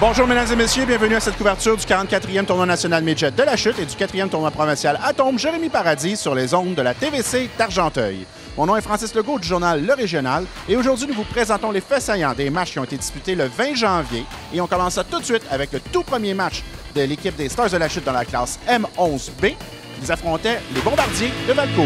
Bonjour mesdames et messieurs, bienvenue à cette couverture du 44e tournoi national Midget de la Chute et du 4e tournoi provincial Atome Jérémy Paradis sur les ondes de la TVC d'Argenteuil. Mon nom est Francis Legault du journal Le Régional et aujourd'hui nous vous présentons les faits saillants des matchs qui ont été disputés le 20 janvier et on commence ça tout de suite avec le tout premier match de l'équipe des Stars de la Chute dans la classe M11B. Ils affrontaient les Bombardiers de Valcourt.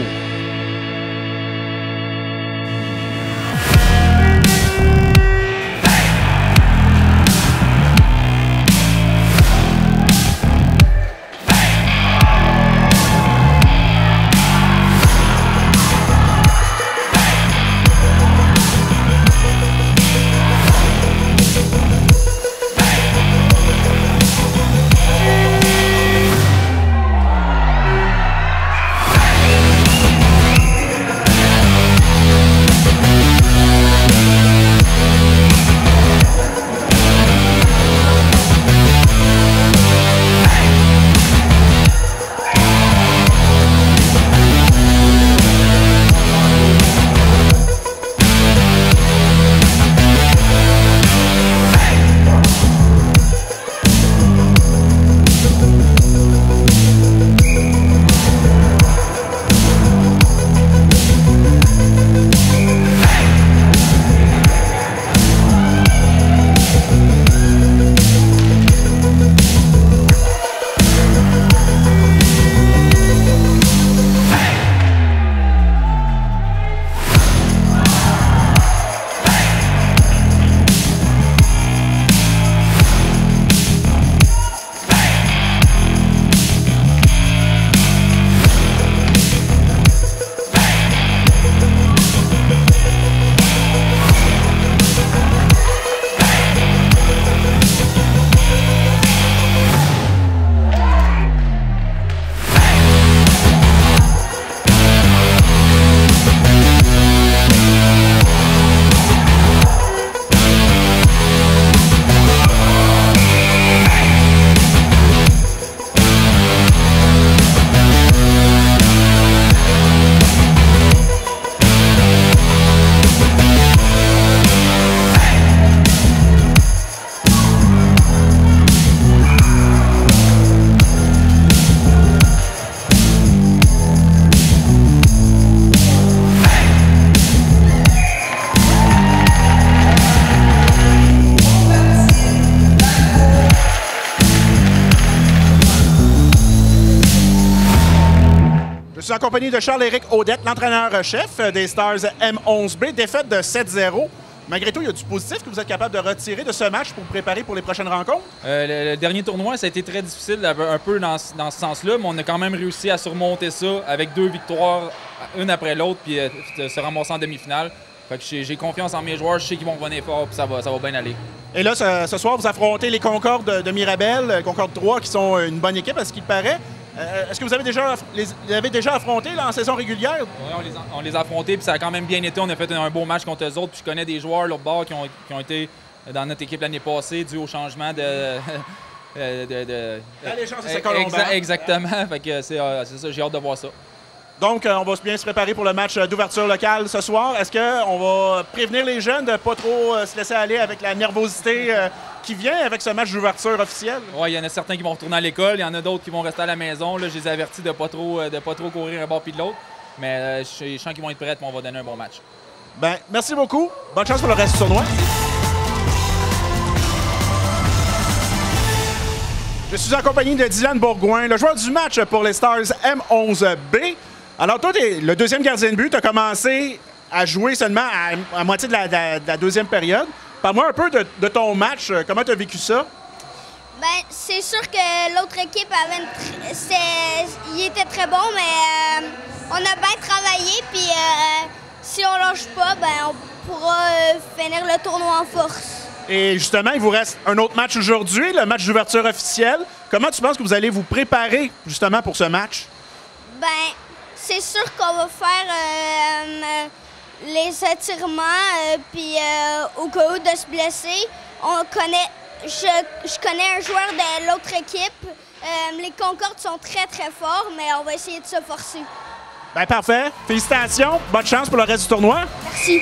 Je suis en compagnie de Charles-Éric Audette, l'entraîneur-chef des Stars M11B. Défaite de 7-0. Malgré tout, il y a du positif que vous êtes capable de retirer de ce match pour préparer pour les prochaines rencontres? Le dernier tournoi, ça a été très difficile, un peu dans ce sens-là, mais on a quand même réussi à surmonter ça avec 2 victoires, une après l'autre, puis se ramasser en demi-finale. Fait que j'ai confiance en mes joueurs, je sais qu'ils vont revenir fort, puis ça va bien aller. Et là, ce soir, vous affrontez les Concordes de Mirabel, Concorde 3, qui sont une bonne équipe, à ce qu'il paraît. Est-ce que vous avez les déjà affrontés là, en saison régulière? Oui, on les a affrontés, puis ça a quand même bien été. On a fait un beau match contre eux autres. Puis je connais des joueurs l'autre bord qui ont été dans notre équipe l'année passée, dû au changement de L'allégeance de Saint-Colomban. Exactement. Fait que c'est ça, j'ai hâte de voir ça. Donc, on va bien se préparer pour le match d'ouverture locale ce soir. Est-ce qu'on va prévenir les jeunes de ne pas trop se laisser aller avec la nervosité qui vient avec ce match d'ouverture officiel? Oui, il y en a certains qui vont retourner à l'école, il y en a d'autres qui vont rester à la maison. Là, je les ai avertis de ne pas trop courir un bord puis de l'autre. Mais je sens qu'ils vont être prêts, mais on va donner un bon match. Ben, merci beaucoup. Bonne chance pour le reste du tournoi. Je suis en compagnie de Dylan Bourgoin, le joueur du match pour les Stars M11B. Alors, toi, tu es le deuxième gardien de but. Tu as commencé à jouer seulement à moitié de la deuxième période. Parle-moi un peu de ton match. Comment tu as vécu ça? Ben, c'est sûr que l'autre équipe avait il était très bon, mais on a bien travaillé. Puis si on lâche pas, ben, on pourra finir le tournoi en force. Et justement, il vous reste un autre match aujourd'hui, le match d'ouverture officielle. Comment tu penses que vous allez vous préparer justement pour ce match? Ben, c'est sûr qu'on va faire les étirements, puis au cas où de se blesser. Je connais un joueur de l'autre équipe. Les Concordes sont très, très forts, mais on va essayer de se forcer. Bien, parfait. Félicitations. Bonne chance pour le reste du tournoi. Merci.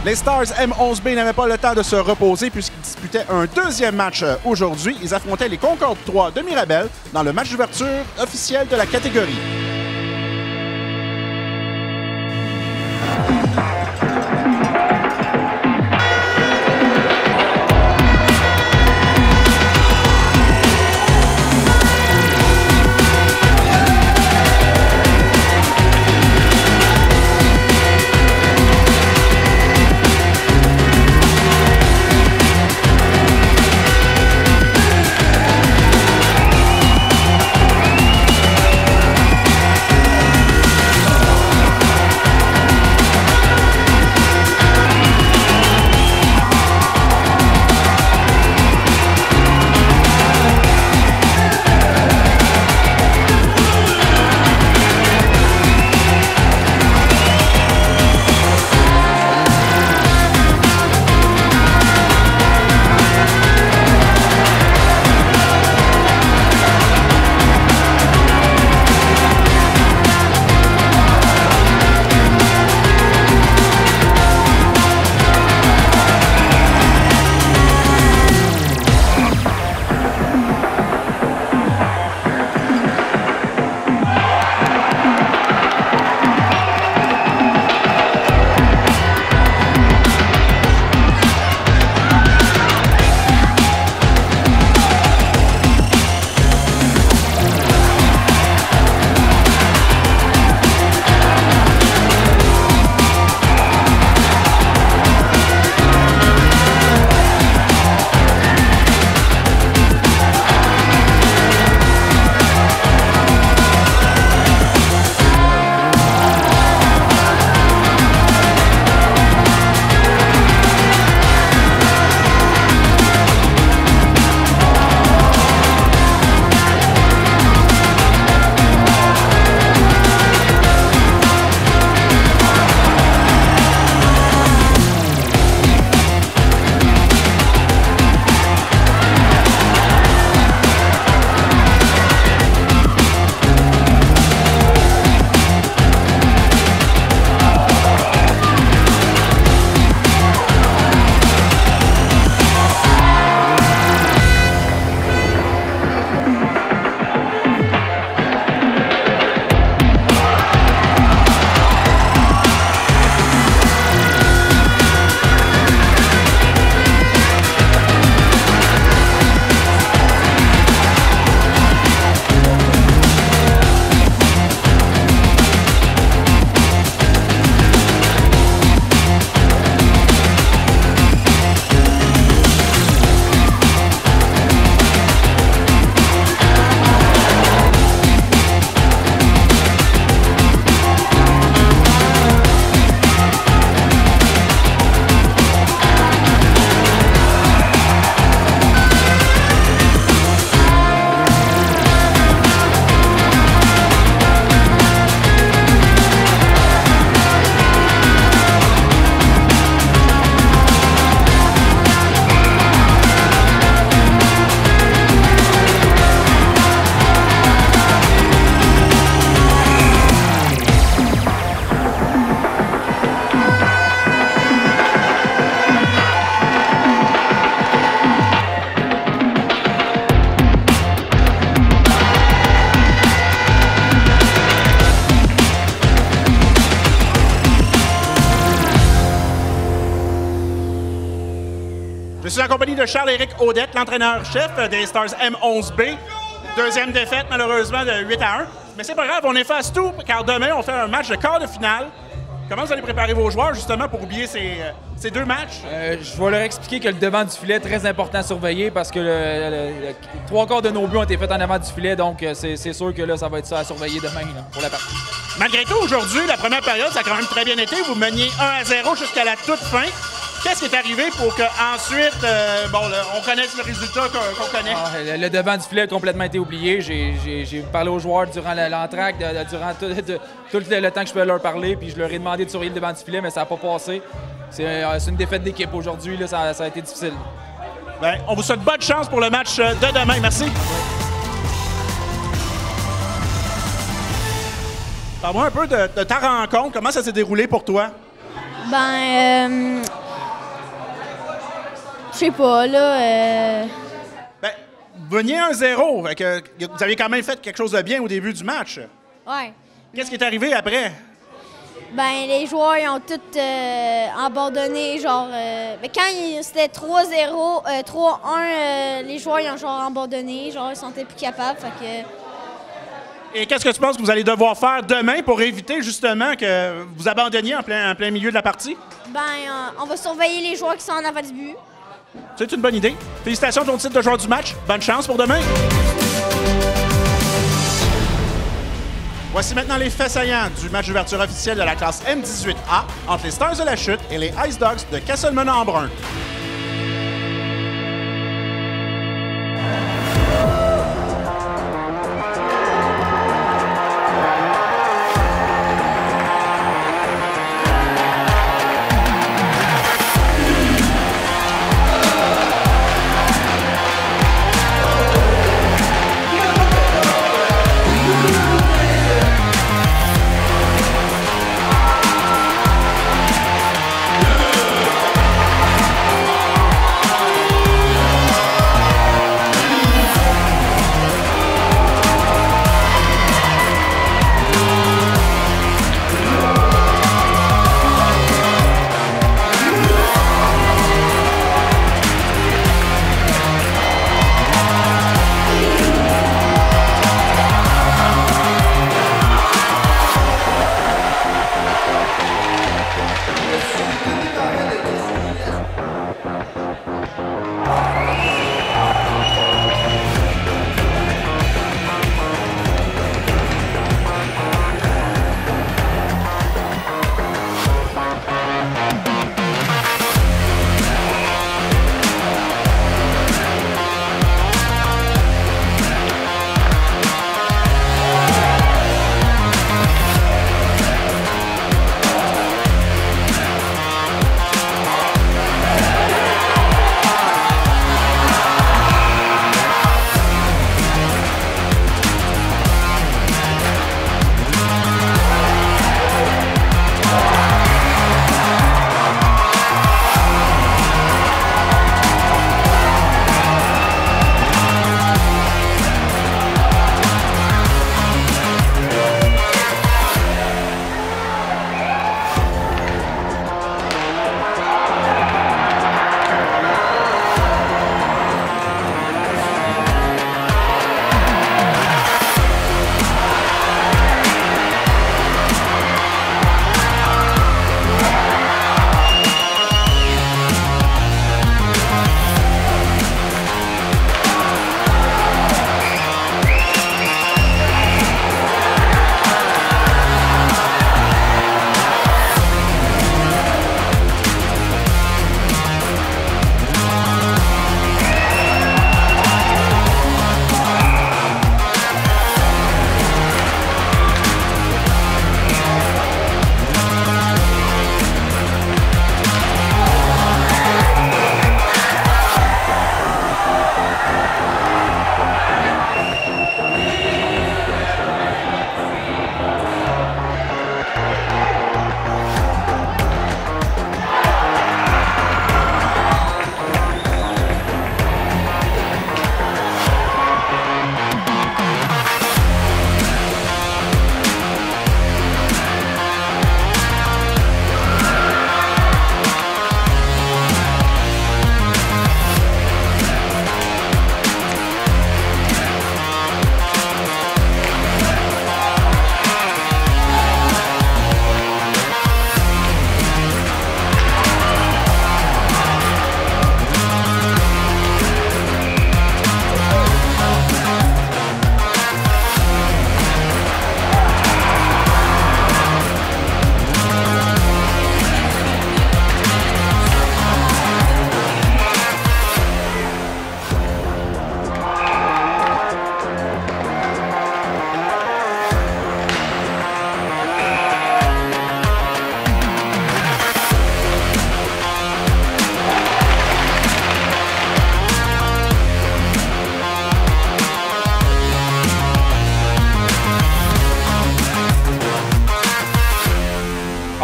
Les Stars M11B n'avaient pas le temps de se reposer puisqu'ils disputaient un deuxième match aujourd'hui. Ils affrontaient les Concorde 3 de Mirabel dans le match d'ouverture officiel de la catégorie. Je suis en compagnie de Charles-Éric Audette, l'entraîneur-chef des Stars M11B. Deuxième défaite, malheureusement, de 8-1. Mais c'est pas grave, on efface tout, car demain, on fait un match de quart de finale. Comment vous allez préparer vos joueurs, justement, pour oublier ces deux matchs? Je vais leur expliquer que le devant du filet est très important à surveiller parce que le 3/4 de nos buts ont été faits en avant du filet. Donc, c'est sûr que là, ça va être ça à surveiller demain là, pour la partie. Malgré tout, aujourd'hui, la première période, ça a quand même très bien été. Vous meniez 1-0 jusqu'à la toute fin. Qu'est-ce qui est arrivé pour qu'ensuite, on connaisse le résultat qu'on connaît? Le devant du filet a complètement été oublié. J'ai parlé aux joueurs durant l'entracte, durant tout le temps que je pouvais leur parler, puis je leur ai demandé de surveiller le devant du filet, mais ça n'a pas passé. C'est une défaite d'équipe aujourd'hui, ça a été difficile. Bien, on vous souhaite bonne chance pour le match de demain. Merci. Parle-moi un peu de ta rencontre. Comment ça s'est déroulé pour toi? Ben, je sais pas, là. Ben, vous veniez 1-0. Fait que vous avez quand même fait quelque chose de bien au début du match. Ouais. Qu'est-ce qui est arrivé après? Ben, les joueurs, ils ont tous abandonné, genre... ben, quand c'était 3-0, 3-1, les joueurs, ils ont genre abandonné, genre, ils se sentaient plus capables, fait que... Et qu'est-ce que tu penses que vous allez devoir faire demain pour éviter justement que vous abandonniez en plein milieu de la partie? Ben, on va surveiller les joueurs qui sont en avant du but. C'est une bonne idée. Félicitations pour ton titre de joueur du match. Bonne chance pour demain. Voici maintenant les faits saillants du match d'ouverture officiel de la classe M18A entre les Stars de la Chute et les Ice Dogs de Castelmenant-en-Brun.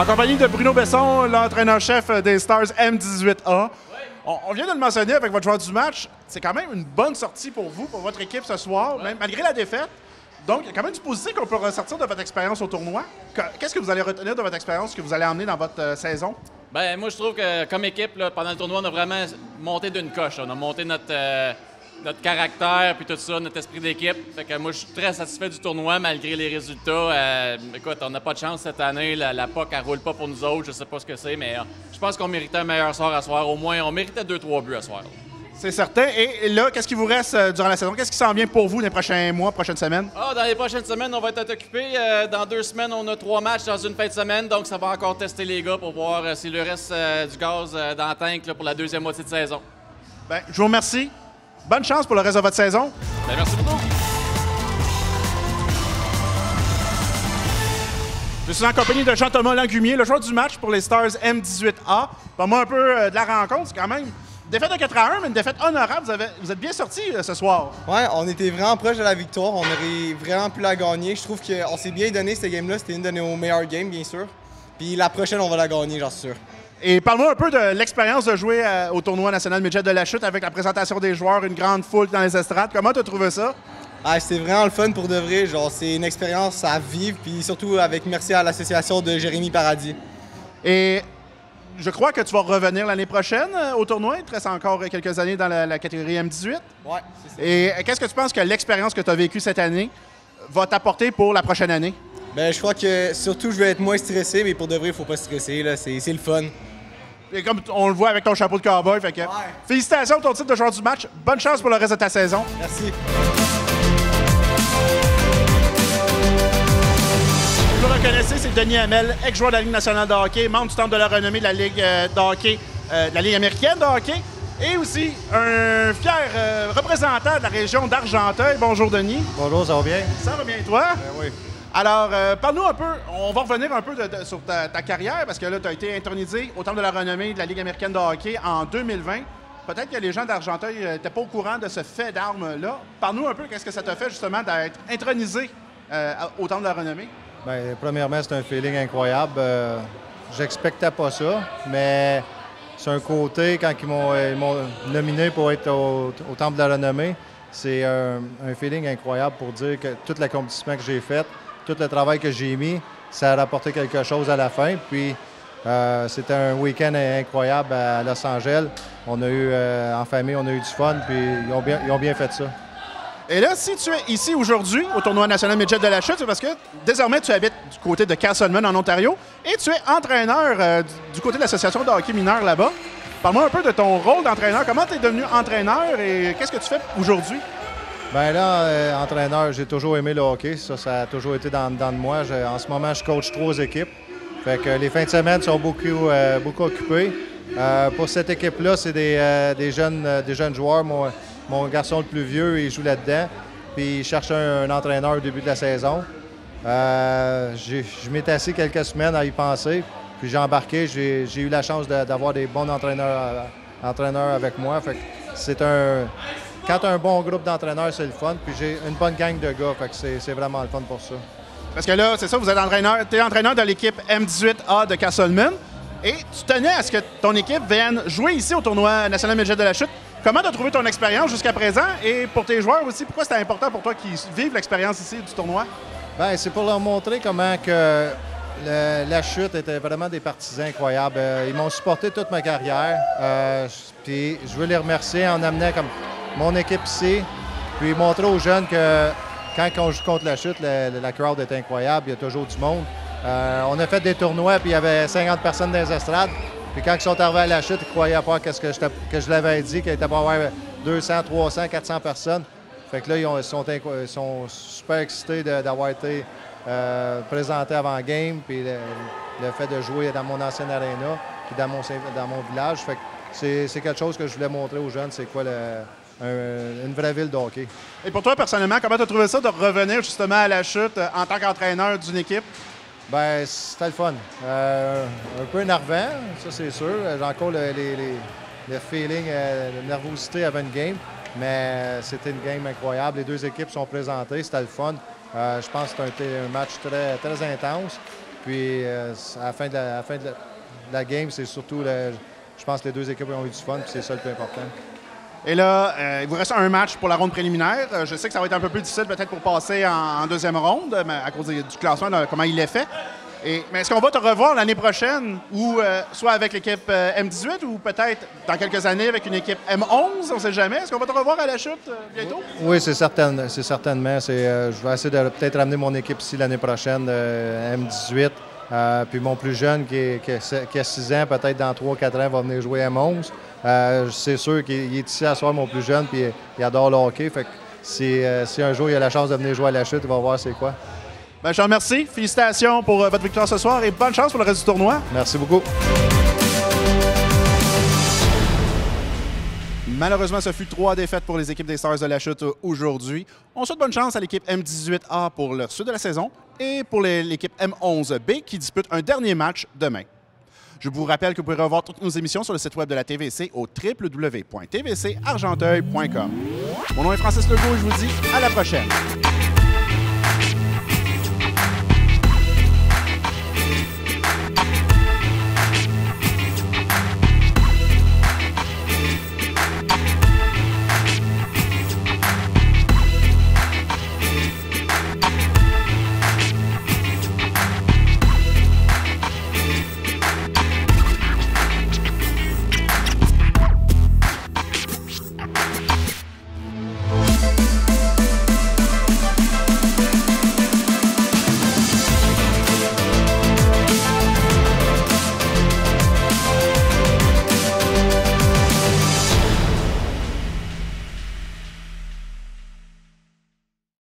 En compagnie de Bruno Besson, l'entraîneur-chef des Stars M18A. On vient de le mentionner avec votre joueur du match. C'est quand même une bonne sortie pour vous, pour votre équipe ce soir, même malgré la défaite. Donc, il y a quand même du positif qu'on peut ressortir de votre expérience au tournoi. Qu'est-ce que vous allez retenir de votre expérience que vous allez emmener dans votre saison? Ben moi, je trouve que comme équipe, là, pendant le tournoi, on a vraiment monté d'une coche. On a monté notre caractère, puis tout ça, notre esprit d'équipe. Fait que moi, je suis très satisfait du tournoi, malgré les résultats. Écoute, on n'a pas de chance cette année. La POC, elle roule pas pour nous autres. Je sais pas ce que c'est, mais je pense qu'on méritait un meilleur sort à soir. Au moins, on méritait 2-3 buts à soir. C'est certain. Et là, qu'est-ce qui vous reste durant la saison? Qu'est-ce qui s'en vient pour vous dans les prochains mois, prochaines semaines? Dans les prochaines semaines, on va être occupés. Dans 2 semaines, on a 3 matchs dans une fin de semaine. Donc, ça va encore tester les gars pour voir s'il leur reste du gaz dans la tank là, pour la deuxième moitié de saison. Bien, je vous remercie. Bonne chance pour le reste de votre saison. Bien, merci beaucoup. Je suis en compagnie de Jean-Thomas Langumier, le joueur du match pour les Stars M18A. Parle-moi un peu de la rencontre. C'est quand même une défaite de 4-1, mais une défaite honorable. Vous êtes bien sortis ce soir. Ouais, on était vraiment proche de la victoire. On aurait vraiment pu la gagner. Je trouve qu'on s'est bien donné cette game-là. C'était une de nos meilleures games, bien sûr. Puis la prochaine, on va la gagner, j'en suis sûr. Et parle-moi un peu de l'expérience de jouer au tournoi national midget de la chute avec la présentation des joueurs, une grande foule dans les estrades. Comment tu as trouvé ça? Ah, c'était vraiment le fun pour de vrai. Genre, c'est une expérience à vivre. Puis surtout avec merci à l'association de Jérémy Paradis. Et je crois que tu vas revenir l'année prochaine au tournoi. Il te reste encore quelques années dans la catégorie M18. Ouais, c'est ça. Et qu'est-ce que tu penses que l'expérience que tu as vécue cette année va t'apporter pour la prochaine année? Ben, je crois que surtout, je vais être moins stressé, mais pour de vrai, il faut pas stresser. Là. C'est le fun. Et comme on le voit avec ton chapeau de cowboy, fait que félicitations pour ton titre de joueur du match. Bonne chance pour le reste de ta saison. Merci. Vous le reconnaissez, c'est Denis Hamel, ex-joueur de la Ligue nationale de hockey, membre du Temple de la renommée de la Ligue de hockey, de la Ligue américaine de hockey, et aussi un fier représentant de la région d'Argenteuil. Bonjour Denis. Bonjour, ça va bien? Ça va bien toi? Oui. Alors, parle-nous un peu, on va revenir un peu sur ta carrière, parce que là, tu as été intronisé au Temple de la renommée de la Ligue américaine de hockey en 2020. Peut-être que les gens d'Argenteuil n'étaient pas au courant de ce fait d'armes-là. Parle-nous un peu, qu'est-ce que ça t'a fait justement d'être intronisé au Temple de la renommée? Bien, premièrement, c'est un feeling incroyable. J'expectais pas ça, mais c'est un côté, quand ils m'ont nominé pour être au Temple de la renommée, c'est un feeling incroyable pour dire que tout l'accomplissement que j'ai fait, tout le travail que j'ai mis, ça a rapporté quelque chose à la fin. Puis, c'était un week-end incroyable à Los Angeles. On a eu, en famille, on a eu du fun, puis ils ont bien fait ça. Et là, si tu es ici aujourd'hui au tournoi national midget de la chute, c'est parce que désormais tu habites du côté de Castleman en Ontario et tu es entraîneur du côté de l'association de hockey mineur là-bas. Parle-moi un peu de ton rôle d'entraîneur. Comment tu es devenu entraîneur et qu'est-ce que tu fais aujourd'hui? Bien là, entraîneur, j'ai toujours aimé le hockey. Ça a toujours été dans de moi. En ce moment, je coach 3 équipes. Fait que les fins de semaine sont beaucoup occupées. Pour cette équipe-là, c'est des jeunes joueurs. Mon garçon le plus vieux, il joue là-dedans. Puis il cherche un entraîneur au début de la saison. Je m'étais assis quelques semaines à y penser. Puis j'ai embarqué. J'ai eu la chance d'avoir des bons entraîneurs avec moi. Fait que quand tu as un bon groupe d'entraîneurs, c'est le fun. Puis j'ai une bonne gang de gars. Fait que c'est vraiment le fun pour ça. Parce que là, c'est ça, vous êtes tu es entraîneur de l'équipe M18A de Castleman. Et tu tenais à ce que ton équipe vienne jouer ici au tournoi national midget de la chute. Comment tu as trouvé ton expérience jusqu'à présent? Et pour tes joueurs aussi, pourquoi c'était important pour toi qu'ils vivent l'expérience ici du tournoi? Bien, c'est pour leur montrer comment que la chute était vraiment des partisans incroyables. Ils m'ont supporté toute ma carrière. Puis je veux les remercier en amenant comme mon équipe ici. Puis montrer aux jeunes que quand on joue contre la chute, la crowd est incroyable. Il y a toujours du monde. On a fait des tournois, puis il y avait 50 personnes dans les estrades. Puis quand ils sont arrivés à la chute, ils ne croyaient pas que je l'avais dit, qu'il était pour avoir 200, 300, 400 personnes. Fait que là, ils sont super excités d'avoir été présentés avant le game, puis le fait de jouer dans mon ancienne aréna, puis dans mon village. Fait que c'est quelque chose que je voulais montrer aux jeunes, c'est quoi une vraie ville de hockey. Et pour toi, personnellement, comment tu as trouvé ça de revenir justement à la chute en tant qu'entraîneur d'une équipe? Bien, c'était le fun. Un peu énervant, ça c'est sûr. J'ai encore le feeling, la nervosité avant une game, mais c'était une game incroyable. Les 2 équipes sont présentées, c'était le fun. Je pense que c'était un match très, très intense. Puis à la fin de la game, c'est surtout, je pense que les deux équipes ont eu du fun, puis c'est ça le plus important. Et là, il vous reste un match pour la ronde préliminaire. Je sais que ça va être un peu plus difficile peut-être pour passer en deuxième ronde, mais à cause du classement, comment il est fait. Mais est-ce qu'on va te revoir l'année prochaine, ou soit avec l'équipe M18, ou peut-être dans quelques années avec une équipe M11, on ne sait jamais. Est-ce qu'on va te revoir à la chute bientôt? Oui, c'est certainement. Je vais essayer de peut-être ramener mon équipe ici l'année prochaine, M18. Puis mon plus jeune, qui a 6 ans, peut-être dans 3-4 ans, va venir jouer M11. C'est sûr qu'il est ici à soir, mon plus jeune, puis il adore le hockey. Fait que si un jour il a la chance de venir jouer à la chute, il va voir c'est quoi. Ben, je te remercie. Félicitations pour votre victoire ce soir et bonne chance pour le reste du tournoi. Merci beaucoup. Malheureusement, ce fut 3 défaites pour les équipes des Stars de la Chute aujourd'hui. On souhaite bonne chance à l'équipe M18A pour leur suite de la saison et pour l'équipe M11B qui dispute un dernier match demain. Je vous rappelle que vous pouvez revoir toutes nos émissions sur le site web de la TVC au www.tvcargenteuil.com. Mon nom est Francis Legault et je vous dis à la prochaine.